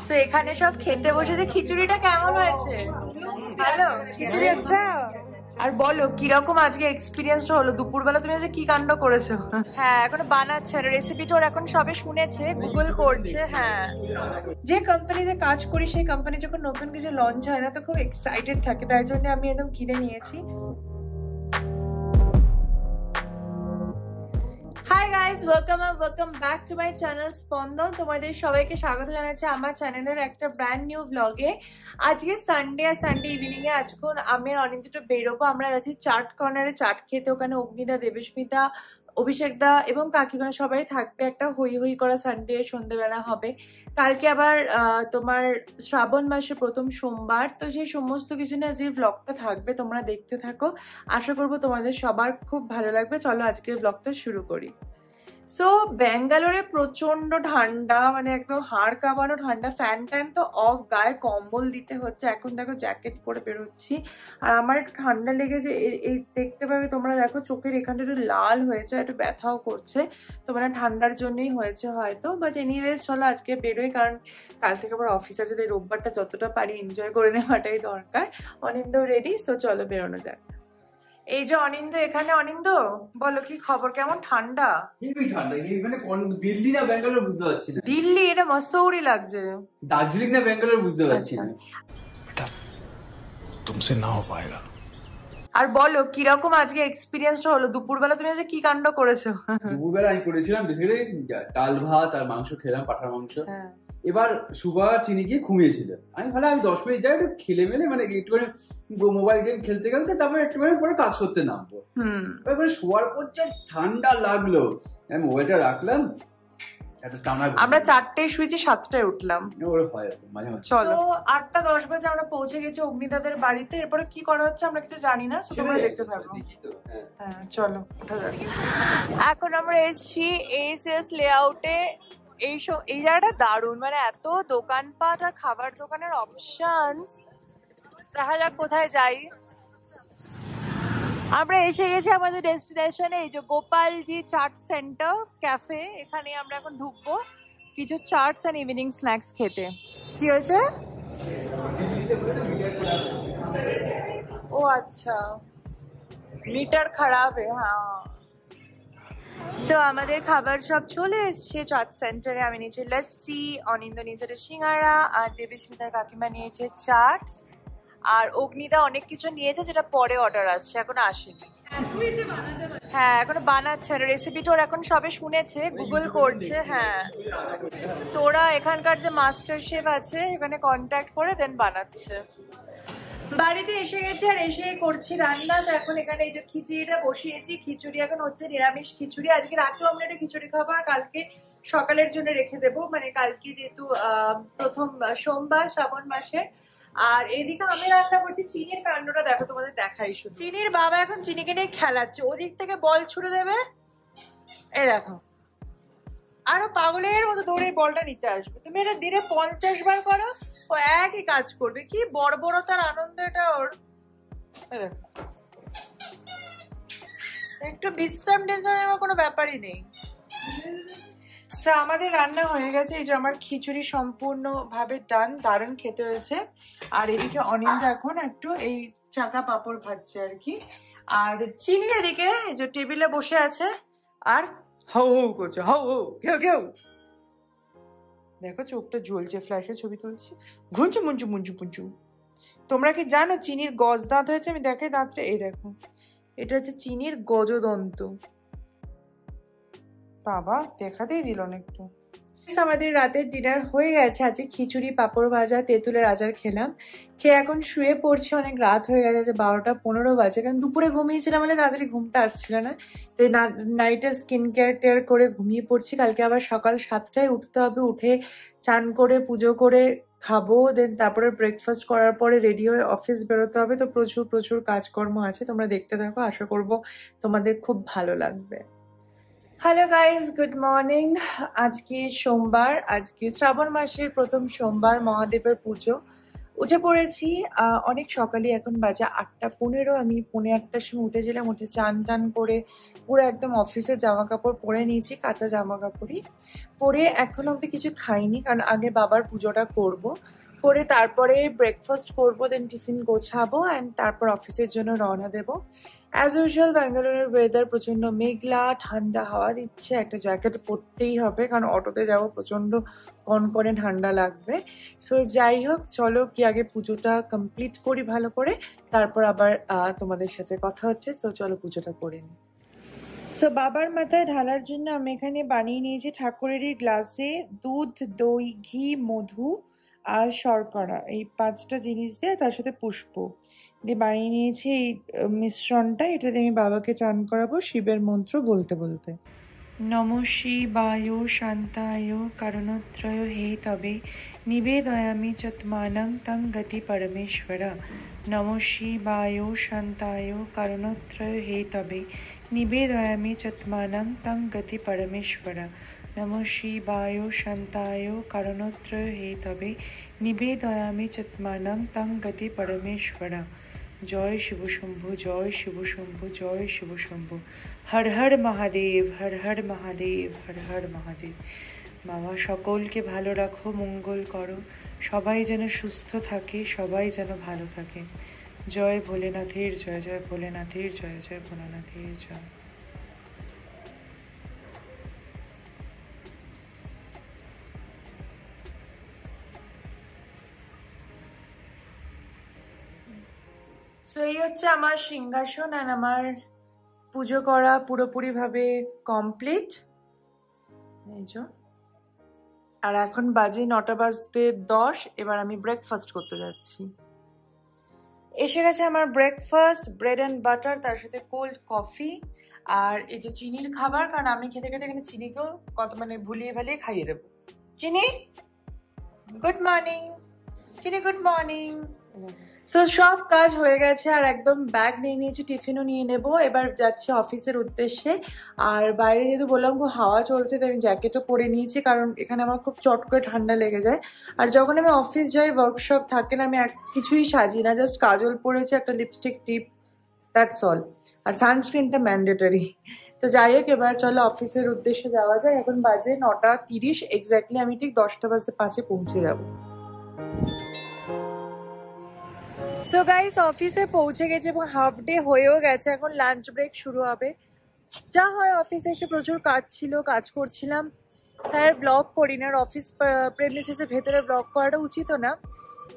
তো এখানে সব খেতে বসেছে। খিচুড়িটা কেমন হয়েছে? ভালো খিচুড়ি? আচ্ছা, আর বলো কিরকম আজকে এক্সপিরিয়েন্সটা হলো? দুপুরবেলা তুমি আজকে কি কাণ্ড করেছো? হ্যাঁ, এখন বানাচ্ছে, রেসিপিটা ওর এখন সবে শুনেছে, গুগল করছে। হ্যাঁ, যে কোম্পানিতে কাজ করি সেই কোম্পানি যখন নতুন কিছু লঞ্চ হয় না তো খুব এক্সাইটেড থাকে, তাই জন্য আমি একদম কিনে নিয়েছি। Hi guys, welcome back to my channel স্পন্দন। তোমাদের সবাইকে স্বাগত জানাচ্ছি আমার চ্যানেলের একটা ব্র্যান্ড নিউ ব্লগে। আজকে সানডে, আর সানডে ইভিনিং এ আজকে আমি আর অনিন্দিত বেরোবো। আমরা যাচ্ছি চাট কর্নারে চাট খেতে। ওখানে অগ্নিদা, দেবস্মিতা, অভিষেক দা এবং কাকিমা সবাই থাকবে। একটা হই হই করা সানডে সন্ধ্যেবেলা হবে। কালকে আবার তোমার শ্রাবণ মাসের প্রথম সোমবার, তো সেই সমস্ত কিছু নিয়ে আজকে ব্লগটা থাকবে, তোমরা দেখতে থাকো। আশা করবো তোমাদের সবার খুব ভালো লাগবে। চলো আজকের ব্লগটা শুরু করি। সো ব্যাঙ্গালোরে প্রচন্ড ঠান্ডা, মানে একদম হাড় কাঁপানো ঠান্ডা। ফ্যান ট্যান তো অফ, গায়ে কম্বল দিতে হচ্ছে। এখন দেখো জ্যাকেট পরে বেরোচ্ছি, আর আমার একটু ঠান্ডা লেগেছে। এই দেখতে পাবে তোমরা, দেখো চোখের এখানটা একটু লাল হয়েছে, একটু ব্যথাও করছে। তো মানে ঠান্ডার জন্যই হয়েছে হয়তো। বাট এনিওয়েজ চলো আজকে বেরোই, কারণ কাল থেকে আবার অফিস আছে। তাই রোববারটা যতটা পারি এনজয় করে নেওয়াটাই দরকার। অনিন্দ রেডি, সো চলো বেরোনো যাক। এই যে অনিন্দ এখানে। অনিন্দ বলো কি খবর, কেমন ঠান্ডা? হেভি ঠান্ডা। মানে দিল্লি না ব্যাঙ্গালোর বুঝতে পারছি না। দিল্লি, এটা মসৌরি লাগছে। দার্জিলিং না ব্যাঙ্গালোর বুঝতে পারছি না। बेटा तुमसे ना हो पाएगा। আর বলো কিরকম আজকে এক্সপিরিয়েন্সটা হলো? দুপুরবেলা তুমি আজকে কি কাণ্ড করেছো? দুপুরবেলা আমি করেছিলাম বেসিক্যালি ডাল ভাত আর মাংস খেলাম, পাঠার মাংস। এবার সুভা চিনি গিয়ে ঘুমিয়েছিল। আমি ভালো, আমি 10 মিনিট যাই একটু খেলে মেলে, মানে একটুখানি মোবাইল গেম খেলতে খেলতে তারপরে একটুখানি পরে কাজ করতে নামবো। এবার শোয়ার পর যা ঠান্ডা লাগলো, আমি মোবাইলটা রাখলাম। আমরা 4টায় শুয়েছি, 7টায় উঠলাম। চলো 8টা 10 বাজে আমরা পৌঁছে গেছি অগ্নিদাদের বাড়িতে। এরপরে কি করা হচ্ছে আমরা কিছু জানি না, তোমরা দেখতে থাকো। হ্যাঁ চলো ওঠা যাক। এখন আমরা এসছি এসএস লেআউটে। এই জায়গাটা দারুণ, মানে এত দোকানপাট আর খাবার দোকানের অপশনস। দেখা যাক কোথায় যাই। আমরা এসে গেছি আমাদের ডেস্টিনেশনে, এই যে গোপালজি চাট সেন্টার ক্যাফে। এখানে আমরা এখন ঢুকবো কিছু চাটস এন্ড ইভিনিং স্ন্যাক্স খেতে। কি হয়েছে? ও আচ্ছা, মিটার খারাপ। হ্যাঁ, তো আমাদের খাবার সব চলে এসছে চাট সেন্টারে। আমি নিয়েছি লস্যি, অনিন্দ নিয়েছে সিঙ্গারা, আর দেবস্মিতার কাকিমা নিয়েছে চাটস, আর অগ্নিদা অনেক কিছু নিয়েছে যেটা পরে অর্ডার আসছে, এখনো আসেনি। হ্যাঁ এখনো বানাচ্ছে, রেসিপিটা ওর এখন সবে শুনেছে, গুগল করছে। হ্যাঁ, তোরা এখানকার যে মাস্টার শেফ আছে এখানে কন্ট্যাক্ট করে দেন বানাচ্ছে। বাড়িতে এসে গেছে আর এসে করছি রান্না। তো এখন এখানে এই যে খিচুড়িটা বসিয়েছি। খিচুড়ি এখন হচ্ছে নিরামিষ খিচুড়ি। আজকে রাতেও আমরা একটা খিচুড়ি খাবো, আর কালকে সকালের জন্য রেখে দেবো, মানে কালকে যেহেতু প্রথম সোমবার শ্রাবণ মাসের। আর এদিকে আমি রান্না করছি। চিনির কাণ্ডটা দেখো, তোমাদের দেখাই শুধু। চিনির বাবা এখন চিনিকে নিয়ে খেলাচ্ছে, ওদিক থেকে বল ছুড়ে দেবে, এই দেখো, আরো পাগলের মতো দৌড়ে বলটা নিতে আসবে। তুমি এটা দিনে 50 বার করো, ও একই কাজ করবে। কি বর্বরতার আনন্দ এটা ওর। দেখো, একটু বিশ্রাম টেনশনের কোনো ব্যাপারই নেই। আমাদের রান্না হয়ে গেছে। এই যে আমার খিচুড়ি সম্পূর্ণ ভাবে ডান, দারুণ খেতে হয়েছে। আর এদিকে অনিন্দ এখন একটু এই চাকা পাপড় ভাজছে আর কি। আর চিনি এদিকে এই যে টেবিলে বসে আছে আর হাউ হাউ করছে, হাউ হাউ কেউ কেউ। দেখো চোখটা জ্বলছে, ফ্ল্যাশে ছবি তুলছি, ঘুঞ্চু মুঞ্চু মুঞ্চু পুঞ্চু। তোমরা কি জানো চিনির গজ দাঁত হয়েছে? আমি দেখাই দাঁতটা, এই দেখো, এটা হচ্ছে চিনির গজদন্ত। বাবা দেখাতেই দিল না একটু। আমাদের রাতের ডিনার হয়ে গেছে। আজকে খিচুড়ি, পাঁপড় ভাজা, তেঁতুলের আচার খেলাম। খেয়ে এখন শুয়ে পড়ছি, অনেক রাত হয়ে গেছে, 12টা 15 বাজে। কারণ দুপুরে ঘুমিয়েছিলাম, মানে তাড়াতাড়ি ঘুমটা আসছিল না। তাই নাইটে স্কিন কেয়ার টেয়ার করে ঘুমিয়ে পড়ছি। কালকে আবার সকাল 7টায় উঠতে হবে, উঠে চান করে পুজো করে খাবো, দেন তারপরে ব্রেকফাস্ট করার পরে রেডি হয়ে অফিস বেরোতে হবে। তো প্রচুর প্রচুর কাজকর্ম আছে, তোমরা দেখতে থাকো, আশা করবো তোমাদের খুব ভালো লাগবে। Hello guys, good morning. আজকে সোমবার, আজকে শ্রাবণ মাসের প্রথম সোমবার, মহাদেবের পুজো। উঠে পড়েছি অনেক সকালে, এখন বাজে 8:15। আমি 8:45 সময় উঠেছিলাম, উঠে চান টান করে পুরো একদম অফিসের জামা কাপড় পরে নিয়েছি, কাঁচা জামা কাপড়ই পরে। এখন অবধি কিছু খাইনি, কারণ আগে বাবার পুজোটা করব, করে তারপরে ব্রেকফাস্ট করবো, দেন টিফিন গোছাবো অ্যান্ড তারপর অফিসের জন্য রওনা দেবো। অ্যাজ ইউজুয়াল ব্যাঙ্গালোরের ওয়েদার প্রচণ্ড মেঘলা, ঠান্ডা হাওয়া দিচ্ছে, একটা জ্যাকেট পরতেই হবে কারণ অটোতে যাবো, প্রচণ্ড কনকনে ঠান্ডা লাগবে। সো যাই হোক, চলো কি আগে পুজোটা কমপ্লিট করি ভালো করে, তারপর আবার তোমাদের সাথে কথা হচ্ছে। সো চলো পুজোটা করে নিই। সো বাবার মাথায় ঢালার জন্য আমি এখানে বানিয়ে নিয়েছি ঠাকুরেরই গ্লাসে দুধ, দই, ঘি, মধু আর শর্করা, এই 5টা জিনিস দিয়ে তার সাথে পুষ্প দিয়ে বানিয়ে নিয়েছি এই মিশ্রণটা। এটা দিয়ে আমি বাবাকে চান করাবো শিবের মন্ত্র বলতে বলতে। নম শিবায় শান্তায় কারণত্রয় হে তবে নিবেদয়ামি চত্মানং তং গতি পরমেশ্বর। নম শিবায় শান্তায় কারণত্রয় হে তবে নিবেদয়ামি চত্মানং তং গতি পরমেশ্বর। নম শিবায় শান্তায় কারণত্রয় হে তবে নিবেদয়ামি চত্মানং তং গতি পরমেশ্বর। জয় শিব শম্ভু, জয় শিব শম্ভু, জয় শিব শম্ভু। হর হর মহাদেব, হর হর মহাদেব, হর হর মহাদেব। বাবা সকলকে ভালো রাখো, মঙ্গল করো, সবাই যেন সুস্থ থাকে, সবাই যেন ভালো থাকে। জয় ভোলেনাথের জয়, জয় ভোলেনাথের জয়, জয় ভোলেনাথের জয়। সো এই হচ্ছে আমার সিংহাসন, আর আমার পুজো করা পুরোপুরি ভাবে কমপ্লিট। আর এখন বাজে 9:10। এবার আমি ব্রেকফাস্ট করতে যাচ্ছি। এসে গেছে আমার ব্রেকফাস্ট, ব্রেড অ্যান্ড বাটার, তার সাথে কোল্ড কফি আর এই যে চিনির খাবার, কারণ আমি খেতে খেতে এখানে চিনিকেও ভুলিয়ে ভালিয়ে খাইয়ে দেবো। চিনি গুড মর্নিং, চিনি গুড মর্নিং। সো সব কাজ হয়ে গেছে, আর একদম ব্যাগ নিয়ে নিয়েছি, টিফিনও নিয়ে নেব। এবার যাচ্ছি অফিসের উদ্দেশ্যে। আর বাইরে যেহেতু বললাম খুব হাওয়া চলছে, তাই আমি জ্যাকেটও পরে নিয়েছি, কারণ এখানে আমার খুব চট করে ঠান্ডা লেগে যায়। আর যখন আমি অফিস যাই, ওয়ার্কশপ থাকে না, আমি কিছুই সাজি না, জাস্ট কাজল পরেছি, একটা লিপস্টিক টিপ, দ্যাটস অল। আর সানস্ক্রিনটা ম্যান্ডেটরি। তো যাই হোক, এবার চলো অফিসের উদ্দেশ্যে যাওয়া যায়। এখন বাজে 9:30 এক্স্যাক্টলি, আমি ঠিক 10:05 পৌঁছে যাবো। সো গাইস, অফিসে পৌঁছে গেছে এবং হাফ ডে হয়েও গেছে, এখন লাঞ্চ ব্রেক শুরু হবে। যা হয়, অফিসে এসে প্রচুর কাজ ছিল, কাজ করছিলাম, তাই আর ব্লগ করি না। আর অফিস প্রেমিসেসের ভেতরে ব্লগ করাটা উচিত না।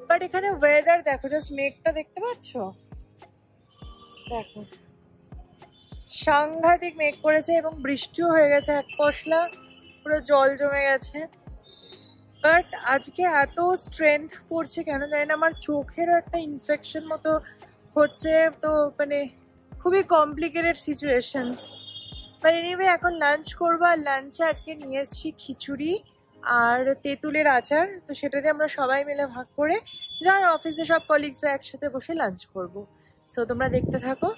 বাট এখানে ওয়েদার দেখো, জাস্ট মেঘটা দেখতে পাচ্ছ, দেখো সাংঘাতিক মেঘ করেছে এবং বৃষ্টিও হয়ে গেছে এক পশলা, পুরো জল জমে গেছে। বাট আজকে এত স্ট্রেংথ পড়ছে কেন জানি না, আমার চোখেরও একটা ইনফেকশন মতো হচ্ছে, তো খুবই কমপ্লিকেটেড সিচুয়েশনস। বাট এনিওয়ে, এখন লাঞ্চ করবো, আর লাঞ্চে আজকে নিয়ে এসেছি খিচুড়ি আর তেঁতুলের আচার। তো সেটা দিয়ে আমরা সবাই মিলে ভাগ করে, যার অফিসে সব কলিগসরা একসাথে বসে লাঞ্চ করবো। সো তোমরা দেখতে থাকো।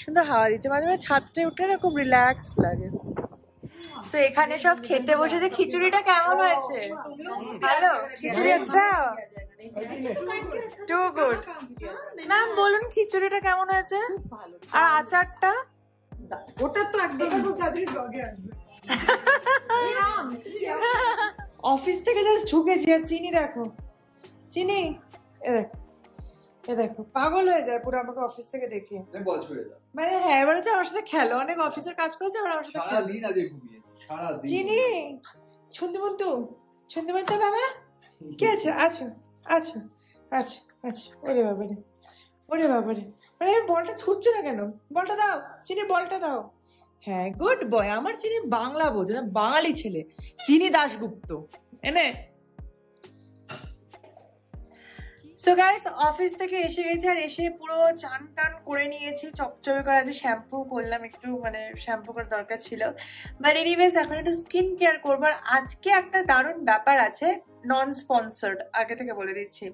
সুন্দর হাওয়া দিচ্ছে, মাঝে মাঝে ছাদটা উঠে না খুব রিল্যাক্সড লাগে। সো এখানে সব খেতে বসেছে। খিচুড়িটা কেমন হয়েছে? ভালো খিচুড়ি? আচ্ছা, টু গুড। ম্যাম বলুন খিচুড়িটা কেমন হয়েছে? আর আচারটা? ওটা তো একদম অফিস থেকে জাস্ট ঢুকেছি, আর চিনি দেখো, চিনি এ দেখো পাগল হয়ে যায় পুরো আমাকে অফিস থেকে দেখে। হ্যাঁ, এবার হচ্ছে আমার সাথে খেলো, অনেক অফিসের কাজ করেছে, আর আমার সাথে চিনি। শুনতে বাবা কি আছে? আচ্ছা আচ্ছা আচ্ছা আচ্ছা, ওরে বাবারে, ওরে বাবারে, বলটা ছুটছে না কেন? বলটা দাও চিনি, বলটা দাও। হ্যাঁ, গুড বয়। আমার চিনি বাংলা বোঝে না, বাঙালি ছেলে, চিনি দাশগুপ্ত। এনে সো গাইস, অফিস থেকে এসে গেছি, আর এসে পুরো চান টান করে নিয়েছি, চপচপে করে। আজ শ্যাম্পু করলাম, একটু শ্যাম্পু করার দরকার ছিল। বাট এনিওয়েজ, এখন একটু স্কিন কেয়ার করবো। আর আজকে একটা দারুণ ব্যাপার আছে, নন স্পন্সার্ড, আগে থেকে বলে দিচ্ছি।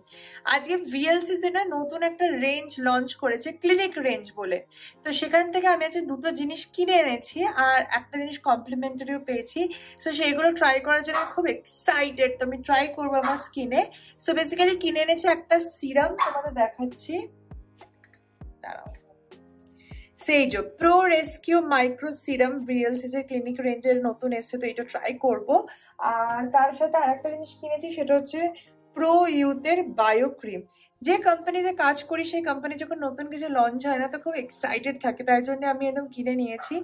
আজকে ভিএলসিসি না নতুন একটা রেঞ্জ লঞ্চ করেছে, ক্লিনিক রেঞ্জ বলে। তো সেখান থেকে আমি আজকে দুটো জিনিস কিনে এনেছি আর একটা জিনিস কমপ্লিমেন্টারিও পেয়েছি। সো সেইগুলো ট্রাই করার জন্য খুব এক্সাইটেড, তো আমি ট্রাই করবো আমার স্কিনে। সো বেসিক্যালি কিনে এনেছি একটা সিরাম, তোমাদের দেখাচ্ছি, দাঁড়াও, সেই যে pro rescue micro serum VLCC clinic রেঞ্জের নতুন এসছে, তো এটা ট্রাই করব। আর তার সাথে আরেকটা জিনিস কিনেছি, সেটা হচ্ছে প্রো ইউথের বায়ো ক্রিম। যে কোম্পানিতে কাজ করি সেই কোম্পানি যখন নতুন কিছু লঞ্চ হয় না তো খুব এক্সাইটেড থাকে, তাই জন্য আমি একদম কিনে নিয়েছি।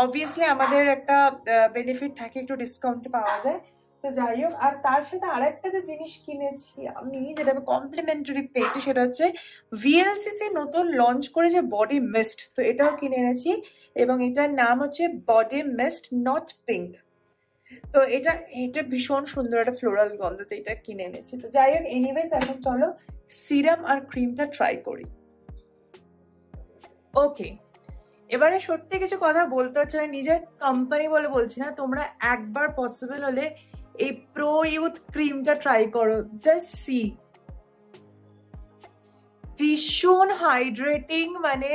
অবভিয়াসলি আমাদের একটা বেনিফিট থাকে, একটু ডিসকাউন্টে পাওয়া যায়। তো যাই হোক, আর তার সাথে আরেকটা যে জিনিস কিনেছি আমি, যেটা আমি কমপ্লিমেন্টারি পেয়েছি, সেটা হচ্ছে ভিএলসিসি নতুন লঞ্চ করেছে বডি মিস্ট, তো এটাও কিনে এনেছি। এবং এটার নাম হচ্ছে বডি মিস্ট নট পিঙ্ক। তো এটা এটা ভীষণ সুন্দর একটা ফ্লোরাল গন্ধ, তো এটা কিনে এনেছি। তো যাই হোক, এনিওয়েজ এখন চলো সিরাম আর ক্রিমটা ট্রাই করি। ওকে, এবারে সত্যি কিছু কথা বলতে হচ্ছে, আমি নিজের কোম্পানি বলে বলছি না, তোমরা একবার পসিবল হলে এই প্রো ইউথ ক্রিমটা ট্রাই করো, জাস্ট সি, ভীষণ হাইড্রেটিং, মানে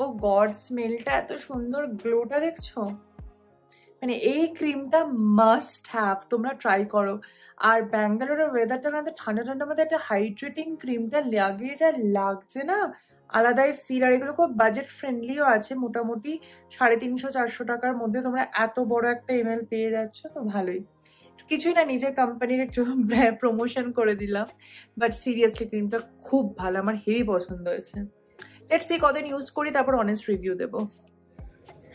ও গড, স্মেলটা এত সুন্দর, গ্লোটা দেখছো, মানে এই ক্রিমটা মাস্ট হ্যাভ, তোমরা ট্রাই করো। আর ব্যাঙ্গালোরের ওয়েদারটা কিন্তু ঠান্ডা ঠান্ডার মধ্যে একটা হাইড্রেটিং ক্রিমটা লাগিয়ে যা লাগছে না, আলাদাই ফিল। আর এগুলো খুব বাজেট ফ্রেন্ডলিও আছে, মোটামুটি 350-400 টাকার মধ্যে তোমরা এত বড় একটা এমএল পেয়ে যাচ্ছ, তো ভালোই। কিছুই না, নিজের কোম্পানির একটু প্রমোশন করে দিলাম, বাট সিরিয়াসলি ক্রিমটা খুব ভালো, আমার হেভি পছন্দ হয়েছে। লেটস সি কদিন ইউজ করি, তারপর অনেস্ট রিভিউ দেবো।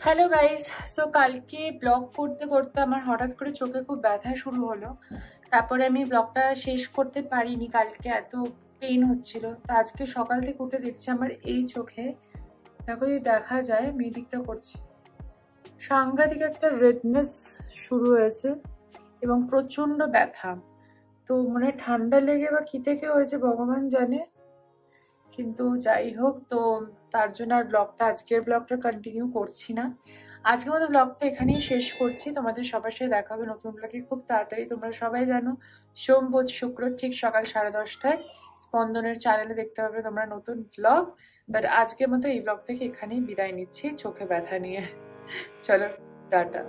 হ্যালো গাইস, সো কালকে ব্লগ করতে করতে আমার হঠাৎ করে চোখে খুব ব্যথা শুরু হলো, তারপরে আমি ব্লগটা শেষ করতে পারিনি, কালকে এত পেইন হচ্ছিল। তো আজকে সকাল থেকে উঠে দেখছি আমার এই চোখে, দেখো যদি দেখা যায়, মিদিকটা করছি, সাংঘাতিক একটা রেডনেস শুরু হয়েছে এবং প্রচন্ড ব্যথা। তো মনে ঠান্ডা লেগে বা কি থেকে হয়েছে ভগবান জানে, কিন্তু যাই হোক, তো তার জন্য আর আজকের ব্লগটা কন্টিনিউ করছি না। আজকের মতো ব্লগটা এখানেই শেষ করছি, তোমাদের সবার সাথে দেখা হবে নতুন ব্লগে খুব তাড়াতাড়ি। তোমরা সবাই জানো সোম, বুধ, শুক্র ঠিক সকাল 10:30টায় স্পন্দনের চ্যানেলে দেখতে পাবে তোমরা নতুন ব্লগ। বাট আজকের মতো এই ব্লগ থেকে এখানেই বিদায় নিচ্ছি, চোখে ব্যথা নিয়ে। চলো, টাটা।